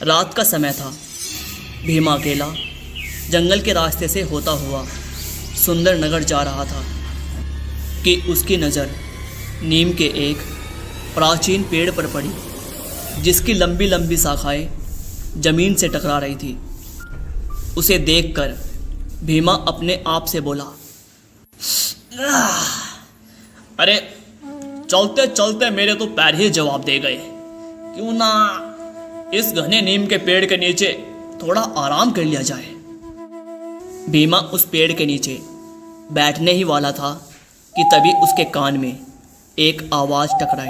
रात का समय था। भीमा अकेला जंगल के रास्ते से होता हुआ सुंदर नगर जा रहा था कि उसकी नज़र नीम के एक प्राचीन पेड़ पर पड़ी, जिसकी लंबी लंबी शाखाएं जमीन से टकरा रही थी। उसे देखकर भीमा अपने आप से बोला, अरे चलते चलते मेरे तो पैर ही जवाब दे गए। क्यों ना इस घने नीम के पेड़ के नीचे थोड़ा आराम कर लिया जाए। भीमा उस पेड़ के नीचे बैठने ही वाला था कि तभी उसके कान में एक आवाज़ टकराई।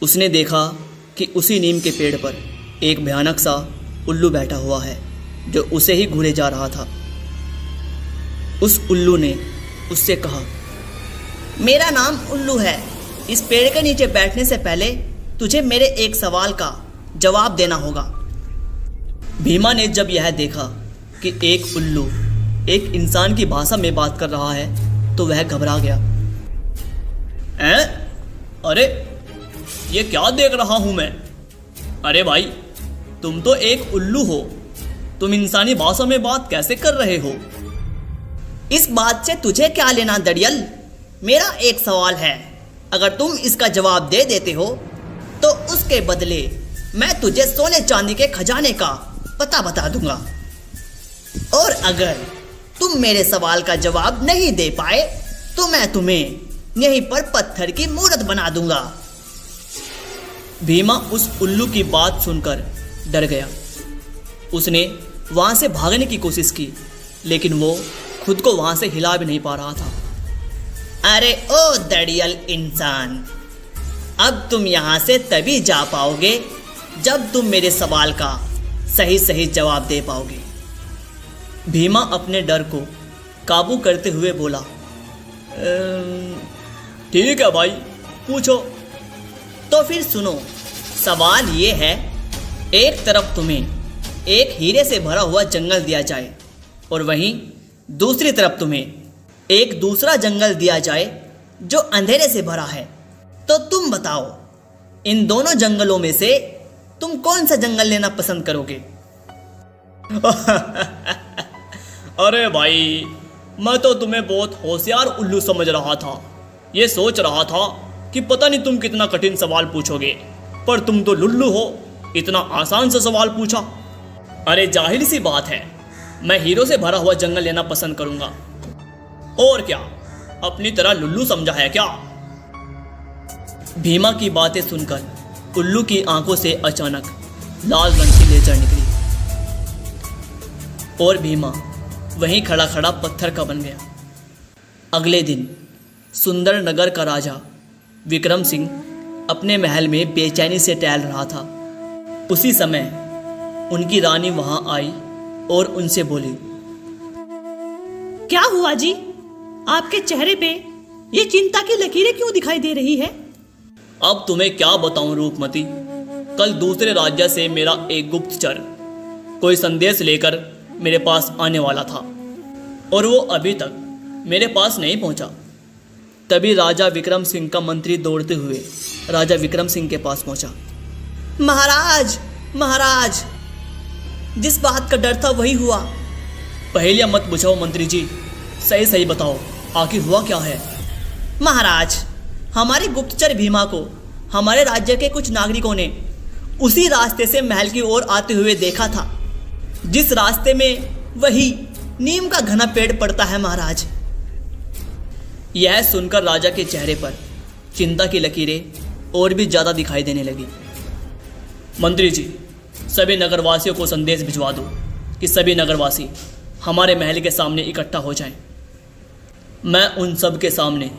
उसने देखा कि उसी नीम के पेड़ पर एक भयानक सा उल्लू बैठा हुआ है, जो उसे ही घूरे जा रहा था। उस उल्लू ने उससे कहा, मेरा नाम उल्लू है। इस पेड़ के नीचे बैठने से पहले तुझे मेरे एक सवाल का जवाब देना होगा। भीमा ने जब यह देखा कि एक उल्लू एक इंसान की भाषा में बात कर रहा है तो वह घबरा गया। अरे ये क्या देख रहा हूं मैं? अरे भाई, तुम तो एक उल्लू हो, तुम इंसानी भाषा में बात कैसे कर रहे हो? इस बात से तुझे क्या लेना दड़ियल? मेरा एक सवाल है, अगर तुम इसका जवाब दे देते हो तो उसके बदले मैं तुझे सोने चांदी के खजाने का पता बता दूंगा, और अगर तुम मेरे सवाल का जवाब नहीं दे पाए तो मैं तुम्हें यहीं पर पत्थर की मूर्त बना दूंगा। भीमा उस उल्लू की बात सुनकर डर गया। उसने वहां से भागने की कोशिश की, लेकिन वो खुद को वहां से हिला भी नहीं पा रहा था। अरे ओ दड़ियल इंसान, अब तुम यहां से तभी जा पाओगे जब तुम मेरे सवाल का सही सही जवाब दे पाओगे। भीमा अपने डर को काबू करते हुए बोला, ठीक है भाई, पूछो। तो फिर सुनो, सवाल ये है, एक तरफ तुम्हें एक हीरे से भरा हुआ जंगल दिया जाए और वहीं दूसरी तरफ तुम्हें एक दूसरा जंगल दिया जाए जो अंधेरे से भरा है, तो तुम बताओ, इन दोनों जंगलों में से तुम कौन सा जंगल लेना पसंद करोगे? अरे भाई, मैं तो तुम्हें बहुत होशियार उल्लू समझ रहा था। ये सोच रहा था कि पता नहीं तुम कितना कठिन सवाल पूछोगे, पर तुम तो लुल्लू हो, इतना आसान सा सवाल पूछा। अरे जाहिर सी बात है, मैं हीरो से भरा हुआ जंगल लेना पसंद करूंगा। और क्या, अपनी तरह लुल्लू समझा है क्या? भीमा की बातें सुनकर उल्लू की आंखों से अचानक लाल रंग की लेजर निकली और भीमा वहीं खड़ा खड़ा पत्थर का बन गया। अगले दिन सुंदर नगर का राजा विक्रम सिंह अपने महल में बेचैनी से टहल रहा था। उसी समय उनकी रानी वहां आई और उनसे बोली, क्या हुआ जी? आपके चेहरे पे ये चिंता की लकीरें क्यों दिखाई दे रही है? अब तुम्हें क्या बताऊं रूपमती, कल दूसरे राज्य से मेरा एक गुप्तचर कोई संदेश लेकर मेरे पास आने वाला था और वो अभी तक मेरे पास नहीं पहुंचा। तभी राजा विक्रम सिंह का मंत्री दौड़ते हुए राजा विक्रम सिंह के पास पहुंचा। महाराज, महाराज, जिस बात का डर था वही हुआ। पहेलियां मत बुझाओ मंत्री जी, सही सही बताओ, आखिर हुआ क्या है? महाराज, हमारे गुप्तचर भीमा को हमारे राज्य के कुछ नागरिकों ने उसी रास्ते से महल की ओर आते हुए देखा था, जिस रास्ते में वही नीम का घना पेड़ पड़ता है। महाराज, यह सुनकर राजा के चेहरे पर चिंता की लकीरें और भी ज्यादा दिखाई देने लगी। मंत्री जी, सभी नगरवासियों को संदेश भिजवा दो कि सभी नगरवासी हमारे महल के सामने इकट्ठा हो जाएं। मैं उन सब के सामने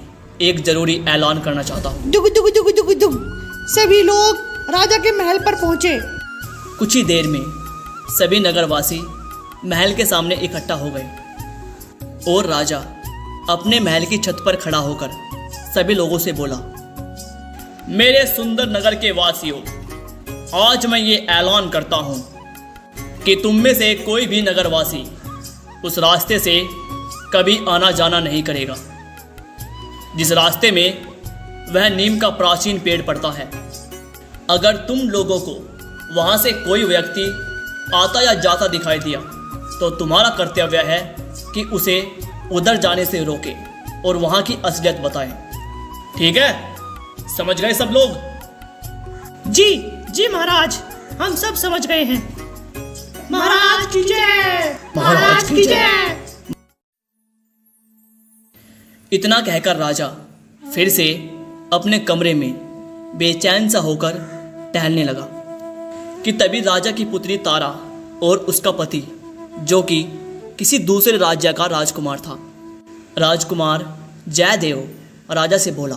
एक जरूरी ऐलान करना चाहता हूँ। दुग दुग दुग दुग दुग। सभी लोग राजा के महल पर पहुंचे। कुछ ही देर में सभी नगरवासी महल के सामने इकट्ठा हो गए और राजा अपने महल की छत पर खड़ा होकर सभी लोगों से बोला, मेरे सुंदर नगर के वासियों, आज मैं ये ऐलान करता हूँ कि तुम में से कोई भी नगरवासी उस रास्ते से कभी आना जाना नहीं करेगा जिस रास्ते में वह नीम का प्राचीन पेड़ पड़ता है। अगर तुम लोगों को वहां से कोई व्यक्ति आता या जाता दिखाई दिया तो तुम्हारा कर्तव्य है कि उसे उधर जाने से रोके और वहां की असलियत बताएं। ठीक है, समझ गए सब लोग? जी जी महाराज, हम सब समझ गए हैं। महाराज की जय, महाराज की जय। इतना कहकर राजा फिर से अपने कमरे में बेचैन सा होकर टहलने लगा कि तभी राजा की पुत्री तारा और उसका पति, जो कि किसी दूसरे राज्य का राजकुमार था, राजकुमार जयदेव, राजा से बोला,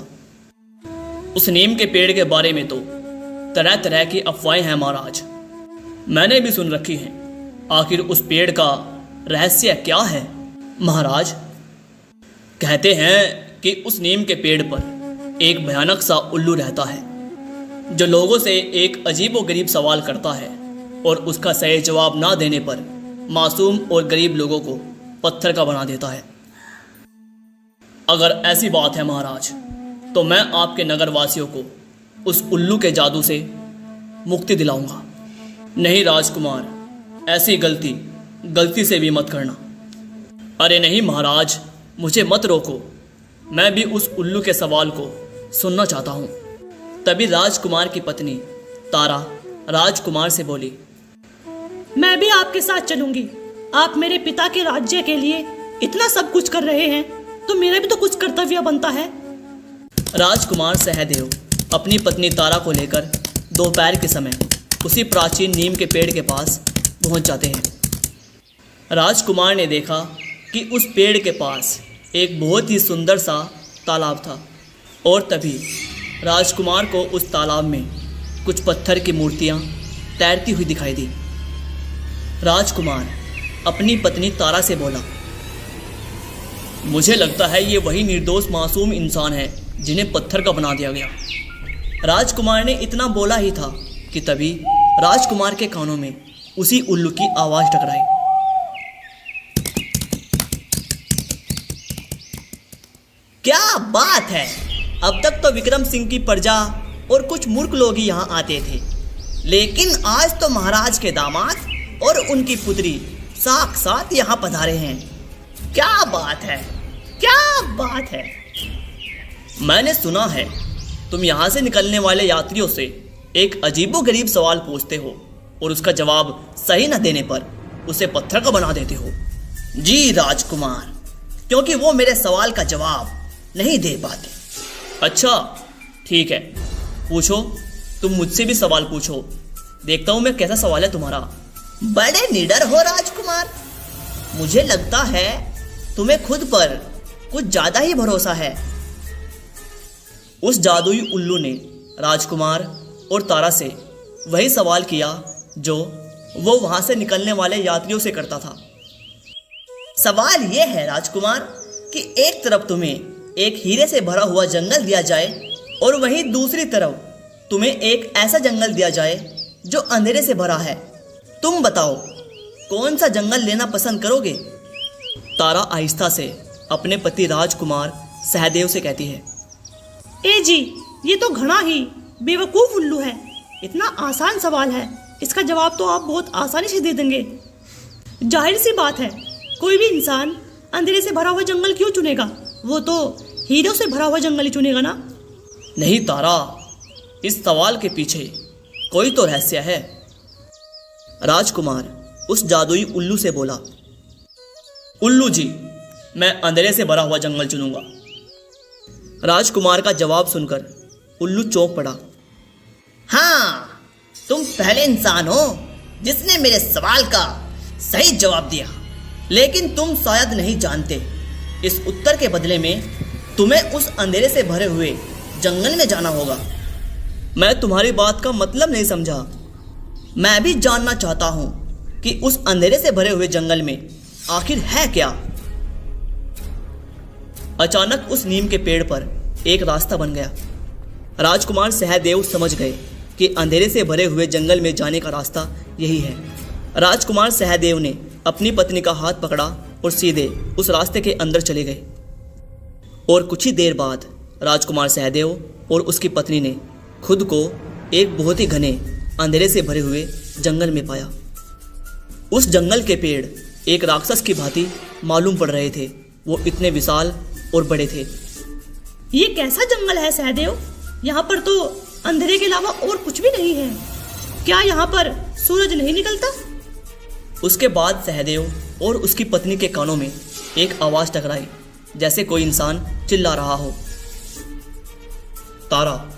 उस नीम के पेड़ के बारे में तो तरह तरह की अफवाहें हैं महाराज, मैंने भी सुन रखी हैं। आखिर उस पेड़ का रहस्य क्या है? महाराज, कहते हैं कि उस नीम के पेड़ पर एक भयानक सा उल्लू रहता है जो लोगों से एक अजीबोगरीब सवाल करता है और उसका सही जवाब ना देने पर मासूम और गरीब लोगों को पत्थर का बना देता है। अगर ऐसी बात है महाराज, तो मैं आपके नगर वासियों को उस उल्लू के जादू से मुक्ति दिलाऊंगा। नहीं राजकुमार, ऐसी गलती से भी मत करना। अरे नहीं महाराज, मुझे मत रोको, मैं भी उस उल्लू के सवाल को सुनना चाहता हूँ। तभी राजकुमार की पत्नी तारा राजकुमार से बोली, मैं भी आपके साथ चलूंगी। आप मेरे पिता के राज्य के लिए इतना सब कुछ कर रहे हैं तो मेरा भी तो कुछ कर्तव्य बनता है। राजकुमार सहदेव अपनी पत्नी तारा को लेकर दोपहर के समय उसी प्राचीन नीम के पेड़ के पास पहुंच जाते हैं। राजकुमार ने देखा कि उस पेड़ के पास एक बहुत ही सुंदर सा तालाब था और तभी राजकुमार को उस तालाब में कुछ पत्थर की मूर्तियां तैरती हुई दिखाई दी। राजकुमार अपनी पत्नी तारा से बोला, मुझे लगता है ये वही निर्दोष मासूम इंसान है जिन्हें पत्थर का बना दिया गया। राजकुमार ने इतना बोला ही था कि तभी राजकुमार के कानों में उसी उल्लू की आवाज टकराई। क्या बात है, अब तक तो विक्रम सिंह की प्रजा और कुछ मूर्ख लोग ही यहाँ आते थे, लेकिन आज तो महाराज के दामाद और उनकी पुत्री साक्षात यहाँ पधारे हैं। क्या बात है, क्या बात है। मैंने सुना है तुम यहाँ से निकलने वाले यात्रियों से एक अजीबोगरीब सवाल पूछते हो और उसका जवाब सही न देने पर उसे पत्थर का बना देते हो। जी राजकुमार, क्योंकि वो मेरे सवाल का जवाब नहीं दे पाते। अच्छा ठीक है, पूछो, तुम मुझसे भी सवाल पूछो, देखता हूं मैं कैसा सवाल है तुम्हारा। बड़े निडर हो राजकुमार, मुझे लगता है तुम्हें खुद पर कुछ ज्यादा ही भरोसा है। उस जादुई उल्लू ने राजकुमार और तारा से वही सवाल किया जो वो वहां से निकलने वाले यात्रियों से करता था। सवाल यह है राजकुमार कि एक तरफ तुम्हें एक हीरे से भरा हुआ जंगल दिया जाए और वहीं दूसरी तरफ तुम्हें एक ऐसा जंगल दिया जाए जो अंधेरे से भरा है। तुम बताओ कौन सा जंगल लेना पसंद करोगे? तारा आहिस्ता से अपने पति राजकुमार सहदेव से कहती है, ए जी, ये तो घना ही बेवकूफ उल्लू है। इतना आसान सवाल है, इसका जवाब तो आप बहुत आसानी से दे देंगे। जाहिर सी बात है, कोई भी इंसान अंधेरे से भरा हुआ जंगल क्यों चुनेगा? वो तो हीरों से भरा हुआ जंगल ही चुनेगा ना। नहीं तारा, इस सवाल के पीछे कोई तो रहस्य है। राजकुमार उस जादुई उल्लू से बोला, उल्लू जी, मैं अंधेरे से भरा हुआ जंगल चुनूंगा। राजकुमार का जवाब सुनकर उल्लू चौंक पड़ा। हाँ, तुम पहले इंसान हो जिसने मेरे सवाल का सही जवाब दिया, लेकिन तुम शायद नहीं जानते, इस उत्तर के बदले में तुम्हें उस अंधेरे से भरे हुए जंगल में जाना होगा। मैं तुम्हारी बात का मतलब नहीं समझा। मैं भी जानना चाहता हूं कि उस अंधेरे से भरे हुए जंगल में आखिर है क्या। अचानक उस नीम के पेड़ पर एक रास्ता बन गया। राजकुमार सहदेव समझ गए कि अंधेरे से भरे हुए जंगल में जाने का रास्ता यही है। राजकुमार सहदेव ने अपनी पत्नी का हाथ पकड़ा और सीधे उस रास्ते के अंदर चले गए। और कुछ ही देर बाद राजकुमार सहदेव और उसकी पत्नी ने खुद को एक बहुत ही घने अंधेरे से भरे हुए जंगल में पाया। उस जंगल के पेड़ एक राक्षस की भांति मालूम पड़ रहे थे। वो इतने विशाल और बड़े थे। ये कैसा जंगल है सहदेव? यहाँ पर तो अंधेरे के अलावा और कुछ भी नहीं है। क्या यहाँ पर सूरज नहीं निकलता? उसके बाद सहदेव और उसकी पत्नी के कानों में एक आवाज टकराई, जैसे कोई इंसान चिल्ला रहा हो। तारा,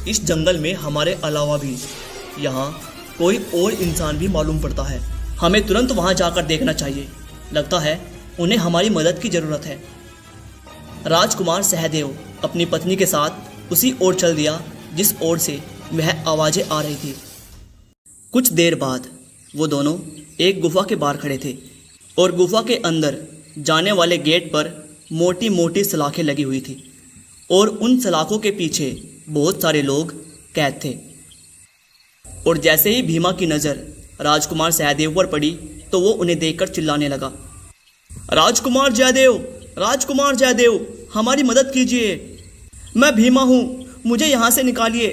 इस जंगल में हमारे अलावा भी यहाँ कोई और इंसान भी मालूम पड़ता है। हमें तुरंत वहाँ जाकर देखना चाहिए। लगता है उन्हें हमारी मदद की जरूरत है। राजकुमार सहदेव अपनी पत्नी के साथ उसी ओर चल दिया जिस ओर से वह आवाजें आ रही थी। कुछ देर बाद वो दोनों एक गुफा के बाहर खड़े थे और गुफा के अंदर जाने वाले गेट पर मोटी मोटी सलाखें लगी हुई थी और उन सलाखों के पीछे बहुत सारे लोग कैद थे। और जैसे ही भीमा की नज़र राजकुमार सहदेव पर पड़ी तो वो उन्हें देखकर चिल्लाने लगा, राजकुमार जयदेव, राजकुमार जयदेव, हमारी मदद कीजिए। मैं भीमा हूँ, मुझे यहाँ से निकालिए।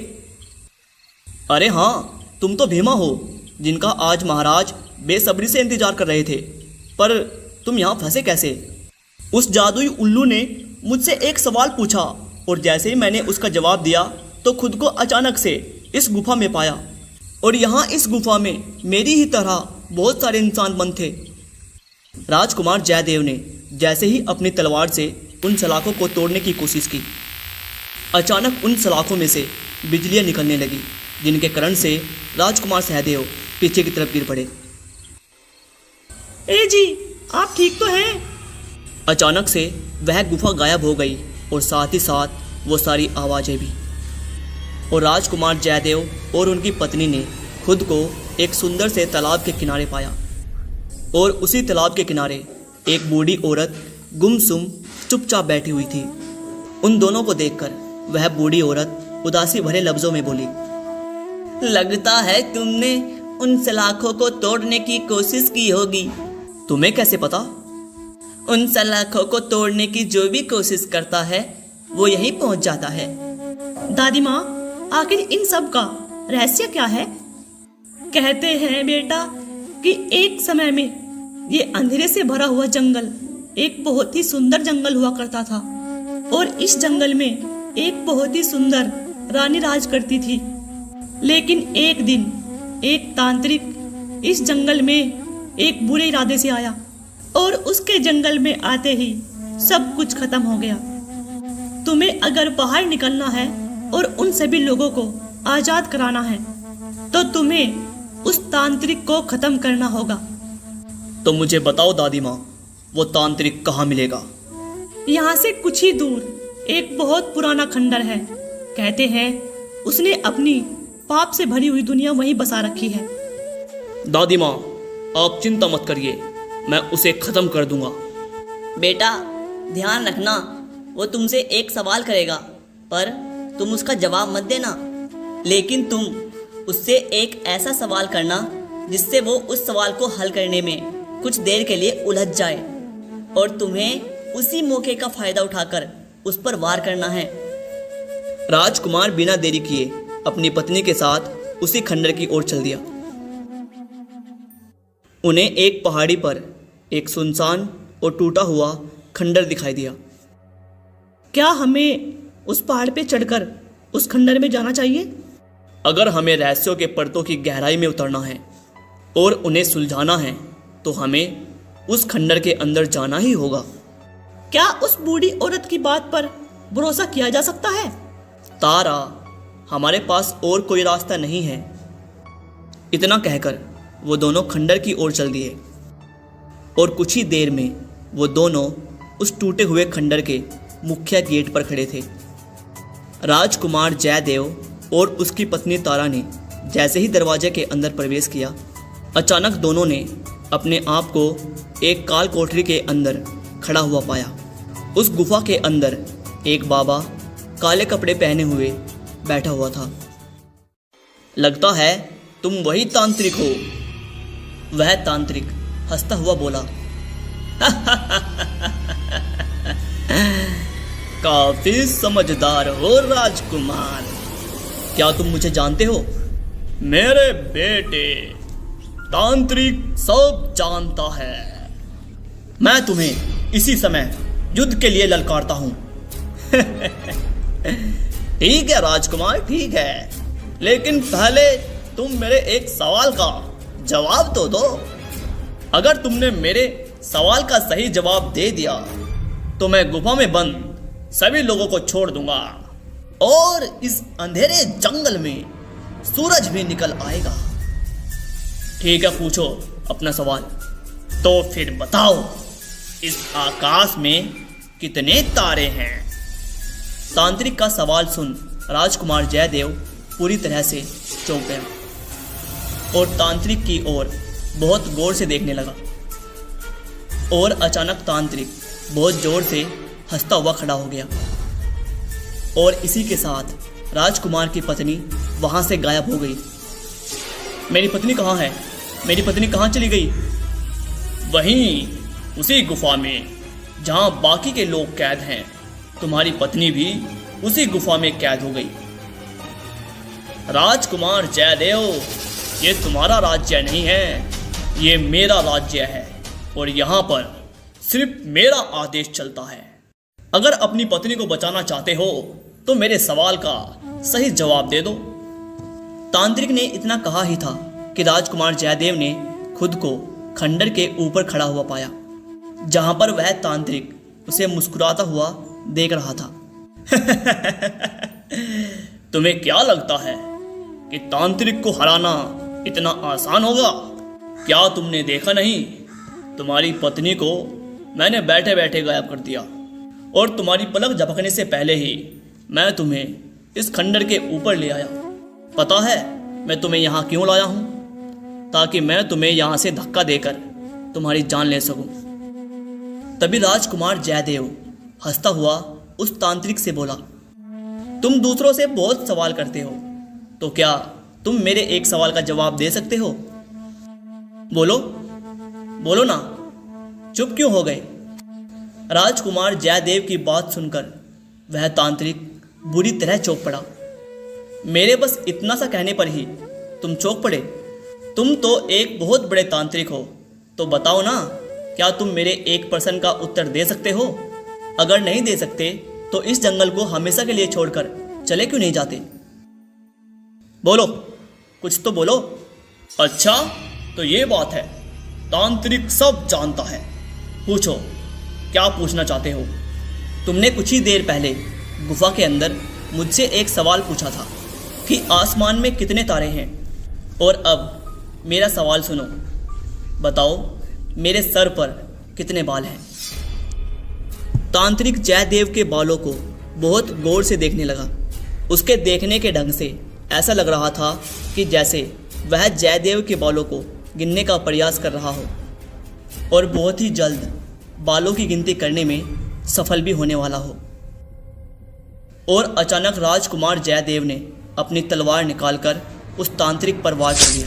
अरे हाँ, तुम तो भीमा हो जिनका आज महाराज बेसब्री से इंतजार कर रहे थे, पर तुम यहाँ फंसे कैसे? उस जादुई उल्लू ने मुझसे एक सवाल पूछा और जैसे ही मैंने उसका जवाब दिया तो खुद को अचानक से इस गुफा में पाया और यहाँ इस गुफा में मेरी ही तरह बहुत सारे इंसान बंद थे। राजकुमार जयदेव ने जैसे ही अपनी तलवार से उन सलाखों को तोड़ने की कोशिश की, अचानक उन सलाखों में से बिजलियाँ निकलने लगी, जिनके करंट से राजकुमार सहदेव पीछे की तरफ गिर पड़े। ए जी, आप ठीक तो हैं? अचानक से वह गुफा गायब हो गई और साथ ही साथ वो सारी आवाज़ें भी। और राजकुमार जयदेव और उनकी पत्नी ने खुद को एक सुंदर से तालाब के किनारे पाया और उसी तालाब के किनारे एक बूढ़ी औरत गुमसुम चुपचाप बैठी हुई थी। उन दोनों को देखकर वह बूढ़ी औरत उदासी भरे लफ्जों में बोली, लगता है तुमने उन सलाखों को तोड़ने की कोशिश की होगी। तुम्हें कैसे पता? उन सलाखों को तोड़ने की जो भी कोशिश करता है वो यहीं पहुंच जाता है। दादी माँ, आखिर इन सब का रहस्य क्या है? कहते हैं बेटा कि एक समय में ये अंधेरे से भरा हुआ जंगल एक बहुत ही सुंदर जंगल हुआ करता था और इस जंगल में एक बहुत ही सुंदर रानी राज करती थी। लेकिन एक दिन एक तांत्रिक इस जंगल में एक बुरे इरादे से आया और उसके जंगल में आते ही सब कुछ खत्म हो गया। तुम्हें अगर बाहर निकलना है और उन सभी लोगों को आजाद कराना है तो तुम्हें उस तांत्रिक को खत्म करना होगा। तो मुझे बताओ दादी माँ, वो तांत्रिक कहाँ मिलेगा? यहाँ से कुछ ही दूर एक बहुत पुराना खंडर है। कहते हैं उसने अपनी पाप से भरी हुई दुनिया वहीं बसा रखी है। दादी माँ, आप चिंता मत करिए, मैं उसे खत्म कर दूंगा। बेटा ध्यान रखना, वो तुमसे एक सवाल करेगा पर तुम उसका जवाब मत देना, लेकिन तुम उससे एक ऐसा सवाल करना जिससे वो उस सवाल को हल करने में कुछ देर के लिए उलझ जाए और तुम्हें उसी मौके का फायदा उठाकर उस पर वार करना है। राजकुमार बिना देरी किए अपनी पत्नी के साथ उसी खंडर की ओर चल दिया। उन्हें एक पहाड़ी पर एक सुनसान और टूटा हुआ खंडर दिखाई दिया। क्या हमें उस पहाड़ पे चढ़कर उस खंडर में जाना चाहिए? अगर हमें रहस्यों के परतों की गहराई में उतरना है और उन्हें सुलझाना है तो हमें उस खंडर के अंदर जाना ही होगा। क्या उस बूढ़ी औरत की बात पर भरोसा किया जा सकता है? तारा, हमारे पास और कोई रास्ता नहीं है। इतना कहकर वो दोनों खंडर की ओर चल दिए और कुछ ही देर में वो दोनों उस टूटे हुए खंडर के मुख्य गेट पर खड़े थे। राजकुमार जयदेव और उसकी पत्नी तारा ने जैसे ही दरवाजे के अंदर प्रवेश किया, अचानक दोनों ने अपने आप को एक काल कोठरी के अंदर खड़ा हुआ पाया। उस गुफा के अंदर एक बाबा काले कपड़े पहने हुए बैठा हुआ था। लगता है तुम वही तांत्रिक हो, वह तांत्रिक हंसता हुआ बोला। काफी समझदार हो राजकुमार। क्या तुम मुझे जानते हो? मेरे बेटे, तांत्रिक सब जानता है। मैं तुम्हें इसी समय युद्ध के लिए ललकारता हूं। ठीक है राजकुमार, ठीक है, लेकिन पहले तुम मेरे एक सवाल का जवाब तो दो। अगर तुमने मेरे सवाल का सही जवाब दे दिया तो मैं गुफा में बंद सभी लोगों को छोड़ दूंगा और इस अंधेरे जंगल में सूरज भी निकल आएगा। ठीक है, पूछो अपना सवाल। तो फिर बताओ, इस आकाश में कितने तारे हैं? तांत्रिक का सवाल सुन राजकुमार जयदेव पूरी तरह से चौंक गया और तांत्रिक की ओर बहुत गौर से देखने लगा। और अचानक तांत्रिक बहुत जोर से हंसता हुआ खड़ा हो गया और इसी के साथ राजकुमार की पत्नी वहां से गायब हो गई। मेरी पत्नी कहाँ है? मेरी पत्नी कहाँ चली गई? वहीं उसी गुफा में जहां बाकी के लोग कैद हैं, तुम्हारी पत्नी भी उसी गुफा में कैद हो गई। राजकुमार जयदेव, ये तुम्हारा राज्य नहीं है, ये मेरा राज्य है और यहाँ पर सिर्फ मेरा आदेश चलता है। अगर अपनी पत्नी को बचाना चाहते हो तो मेरे सवाल का सही जवाब दे दो। तांत्रिक ने इतना कहा ही था कि राजकुमार जयदेव ने खुद को खंडर के ऊपर खड़ा हुआ पाया, जहां पर वह तांत्रिक उसे मुस्कुराता हुआ देख रहा था। तुम्हें क्या लगता है कि तांत्रिक को हराना इतना आसान होगा? क्या तुमने देखा नहीं, तुम्हारी पत्नी को मैंने बैठे बैठे गायब कर दिया और तुम्हारी पलक झपकने से पहले ही मैं तुम्हें इस खंडर के ऊपर ले आया। पता है मैं तुम्हें यहाँ क्यों लाया हूँ? ताकि मैं तुम्हें यहाँ से धक्का देकर तुम्हारी जान ले सकूं। तभी राजकुमार जयदेव हंसता हुआ उस तांत्रिक से बोला, तुम दूसरों से बहुत सवाल करते हो, तो क्या तुम मेरे एक सवाल का जवाब दे सकते हो? बोलो बोलो ना, चुप क्यों हो गए? राजकुमार जयदेव की बात सुनकर वह तांत्रिक बुरी तरह चौंक पड़ा। मेरे बस इतना सा कहने पर ही तुम चौंक पड़े? तुम तो एक बहुत बड़े तांत्रिक हो, तो बताओ ना, क्या तुम मेरे एक प्रश्न का उत्तर दे सकते हो? अगर नहीं दे सकते तो इस जंगल को हमेशा के लिए छोड़कर चले क्यों नहीं जाते? बोलो, कुछ तो बोलो। अच्छा, तो ये बात है, तांत्रिक सब जानता है। पूछो, क्या पूछना चाहते हो? तुमने कुछ ही देर पहले गुफा के अंदर मुझसे एक सवाल पूछा था कि आसमान में कितने तारे हैं, और अब मेरा सवाल सुनो। बताओ, मेरे सर पर कितने बाल हैं? तांत्रिक जयदेव के बालों को बहुत गौर से देखने लगा। उसके देखने के ढंग से ऐसा लग रहा था कि जैसे वह जयदेव के बालों को गिनने का प्रयास कर रहा हो और बहुत ही जल्द बालों की गिनती करने में सफल भी होने वाला हो। और अचानक राजकुमार जयदेव ने अपनी तलवार निकालकर उस तांत्रिक पर वार कर दिया।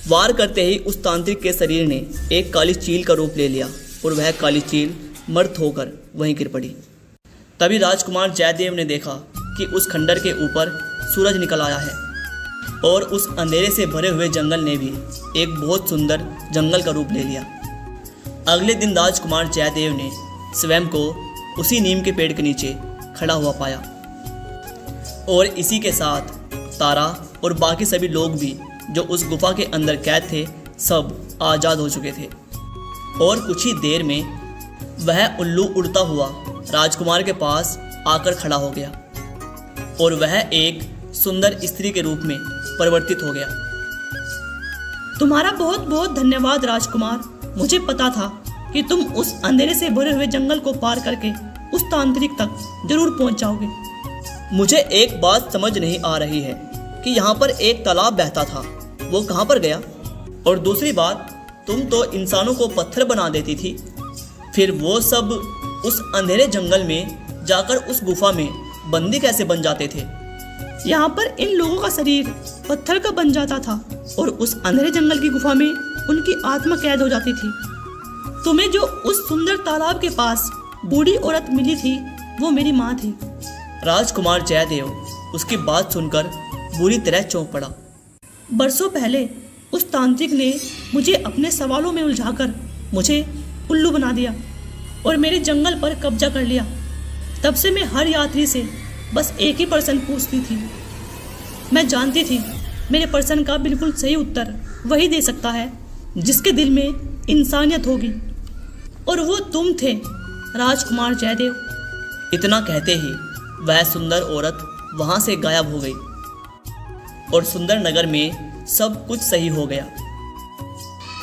वार करते ही उस तांत्रिक के शरीर ने एक काली चील का रूप ले लिया और वह काली चील मर्द होकर वहीं गिर पड़ी। तभी राजकुमार जयदेव ने देखा कि उस खंडर के ऊपर सूरज निकल आया है और उस अंधेरे से भरे हुए जंगल ने भी एक बहुत सुंदर जंगल का रूप ले लिया। अगले दिन राजकुमार जयदेव ने स्वयं को उसी नीम के पेड़ के नीचे खड़ा हुआ पाया और इसी के साथ तारा और बाकी सभी लोग भी जो उस गुफा के अंदर कैद थे सब आज़ाद हो चुके थे। और कुछ ही देर में वह उल्लू उड़ता हुआ राजकुमार के पास आकर खड़ा हो गया और वह एक सुंदर स्त्री के रूप में परिवर्तित हो गया। तुम्हारा बहुत बहुत धन्यवाद राजकुमार। मुझे पता था कि तुम उस अंधेरे से भरे हुए जंगल को पार करके उस तांत्रिक तक जरूर पहुंच जाओगे। मुझे एक बात समझ नहीं आ रही है कि यहाँ पर एक तालाब बहता था, वो कहाँ पर गया? और दूसरी बात, तुम तो इंसानों को पत्थर बना देती थी, फिर वो सब उस अंधेरे जंगल में जाकर उस गुफा में बंदी कैसे बन जाते थे? यहाँ पर इन लोगों का शरीर पत्थर का बन जाता था और उस अंधेरे जंगल की गुफा में उनकी आत्मा कैद हो जाती थी। तुम्हें जो उस सुंदर तालाब के पास बूढ़ी औरत मिली थी वो मेरी माँ थी। राजकुमार जयदेव उसकी बात सुनकर बुरी तरह चौंक पड़ा। बरसों पहले उस तांत्रिक ने मुझे अपने सवालों में उलझाकर मुझे उल्लू बना दिया और मेरे जंगल पर कब्जा कर लिया। तब से मैं हर यात्री से बस एक ही प्रश्न पूछती थी। मैं जानती थी मेरे प्रश्न का बिल्कुल सही उत्तर वही दे सकता है जिसके दिल में इंसानियत होगी, और वो तुम थे राजकुमार जयदेव। इतना कहते ही वह सुंदर औरत वहां से गायब हो गई और सुंदर नगर में सब कुछ सही हो गया।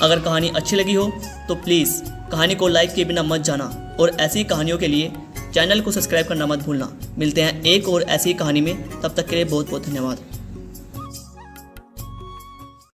अगर कहानी अच्छी लगी हो तो प्लीज़ कहानी को लाइक किए बिना मत जाना, और ऐसी कहानियों के लिए चैनल को सब्सक्राइब करना मत भूलना। मिलते हैं एक और ऐसी कहानी में, तब तक के लिए बहुत बहुत धन्यवाद।